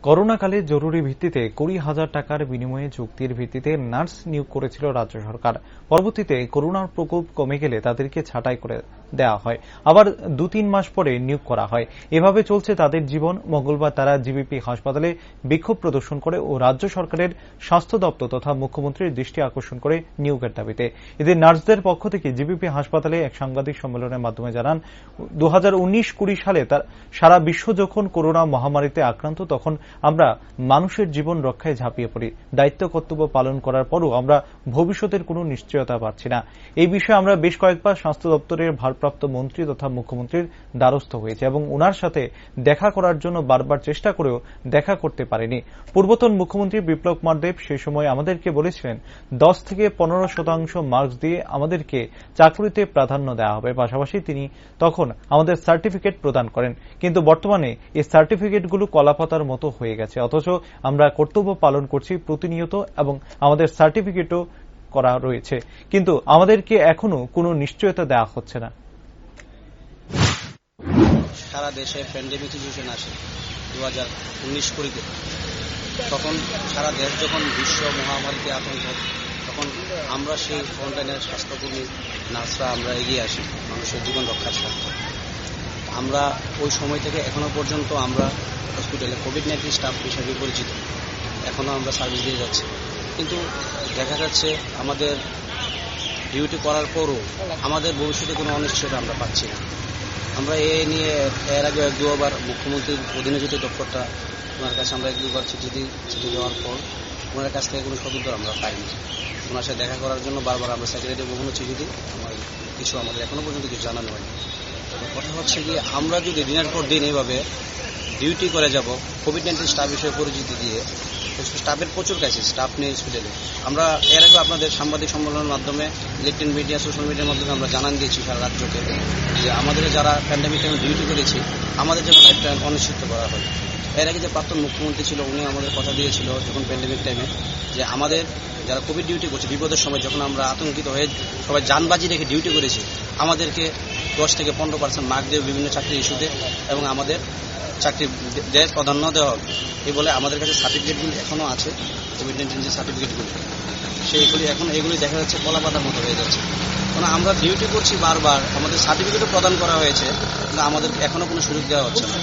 করোনাকালে জরুরি ভিত্তিতে 20,000 টাকার বিনিময়ে চুক্তির ভিত্তিতে নার্স নিয়োগ করেছিল রাজ্য সরকার। পরবর্তীতে করোনার প্রকোপ কমে গেলে তাদেরকে ছাঁটাই করে দেওয়া হয়, আবার 2-3 মাস পরে নিয়োগ করা হয়। এভাবে চলছে তাদের জীবন। মঙ্গলবার তারা জিবিপি হাসপাতালে বিক্ষোভ প্রদর্শন করে ও রাজ্য সরকারের স্বাস্থ্য দপ্তর তথা মুখ্যমন্ত্রীর দৃষ্টি আকর্ষণ করে নিয়োগের দাবিতে। এদের নার্সদের পক্ষ থেকে জিবিপি হাসপাতালে এক সাংবাদিক সম্মেলনের মাধ্যমে জানান, 2019-20 সালে সারা বিশ্ব যখন করোনা মহামারীতে আক্রান্ত, তখন আমরা মানুষের জীবন রক্ষায় ঝাঁপিয়ে পড়ি। দায়িত্ব কর্তব্য পালন করার পরও আমরা ভবিষ্যতের কোনো নিশ্চয়তা পাচ্ছি না। এই বিষয়ে আমরা বেশ কয়েকবার স্বাস্থ্য দপ্তরের ভারপ্রাপ্ত মন্ত্রী তথা মুখ্যমন্ত্রীর দ্বারস্থ হয়েছে এবং ওনার সাথে দেখা করার জন্য বারবার চেষ্টা করেও দেখা করতে পারেনি। পূর্বতন মুখ্যমন্ত্রী বিপ্লব কুমার দেব সে সময় আমাদেরকে বলেছিলেন 10 থেকে 15% মার্কস দিয়ে আমাদেরকে চাকরিতে প্রাধান্য দেওয়া হবে। পাশাপাশি তিনি তখন আমাদের সার্টিফিকেট প্রদান করেন, কিন্তু বর্তমানে এই সার্টিফিকেটগুলো কলাপাতার মতো হয়ে গেছে। অথচ আমরা কর্তব্য পালন করছি প্রতিনিয়ত এবং আমাদের সার্টিফিকেটও করা রয়েছে, কিন্তু আমাদেরকে এখনো কোনো নিশ্চয়তা দেওয়া হচ্ছে না। সারা দেশে প্যান্ডেমিক সিচুয়েশন আসে 2019-20 তখন সারা দেশ যখন বিশ্ব মহামারীতে আতঙ্ক, তখন আমরা সেই ফ্রন্টলাইনের স্বাস্থ্যকর্মী নার্সরা আমরা এগিয়ে আসি মানুষের জীবন রক্ষার স্বার্থে। আমরা ওই সময় থেকে এখনো পর্যন্ত আমরা হসপিটালে কোভিড-19 স্টাফ হিসেবে পরিচিত, এখনো আমরা সার্ভিস দিয়ে যাচ্ছি। কিন্তু দেখা যাচ্ছে আমাদের ডিউটি করার পরও আমাদের ভবিষ্যতে কোনো অনিশ্চয়তা আমরা পাচ্ছি না। আমরা নিয়ে এর আগে 1-2বার মুখ্যমন্ত্রীর অধীনে যেতে দপ্তরটা, ওনার কাছে আমরা 1-2বার চিঠি দেওয়ার পর ওনার কাছ থেকে কোনো সদুত্তর আমরা পাইনি। ওনার সাথে দেখা করার জন্য বারবার আমরা সেক্রেটারি বিভিন্ন চিঠি দিই, আমাদের এখনো পর্যন্ত কিছু জানানো হয়নি। কথা হচ্ছে কি, আমরা যদি দিনের পর দিন এইভাবে ডিউটি করে যাব কোভিড-19 স্টাফ হিসেবে পরিচিতি দিয়ে, স্টাফের প্রচুর কাছে স্টাফ নেই হসপিটালে। আমরা এর আগে আপনাদের সাংবাদিক সম্মেলনের মাধ্যমে, ইলেকট্রনিক মিডিয়া, সোশ্যাল মিডিয়ার মাধ্যমে আমরা জানান দিয়েছি সারা রাজ্যকে যে আমাদের যারা প্যান্ডেমিক টাইমে ডিউটি করেছি আমাদের যেন একটা অনিশ্চিত করা হয়। এর আগে যে প্রাক্তন মুখ্যমন্ত্রী ছিল উনি আমাদের কথা দিয়েছিল যখন প্যান্ডেমিক টাইমে যে আমাদের যারা কোভিড ডিউটি করছে বিপদের সময় যখন আমরা আতঙ্কিত হয়ে সবাই জানবাজি রেখে ডিউটি করেছি, আমাদেরকে 10 থেকে 15% মার্ক দিয়ে বিভিন্ন চাকরি ইস্যুতে এবং আমাদের চাকরি দেয় প্রাধান্য দেওয়া হবে। এই বলে আমাদের কাছে সার্টিফিকেটগুলি এখনও আছে, কোভিড-19 যে সার্টিফিকেটগুলি সেইগুলি এখন এগুলি দেখা যাচ্ছে কলাপাতার মতো হয়ে যাচ্ছে। কারণ আমরা ডিউটি করছি বারবার, আমাদের সার্টিফিকেটও প্রদান করা হয়েছে, কিন্তু আমাদের এখনো কোনো সুযোগ দেওয়া হচ্ছে না।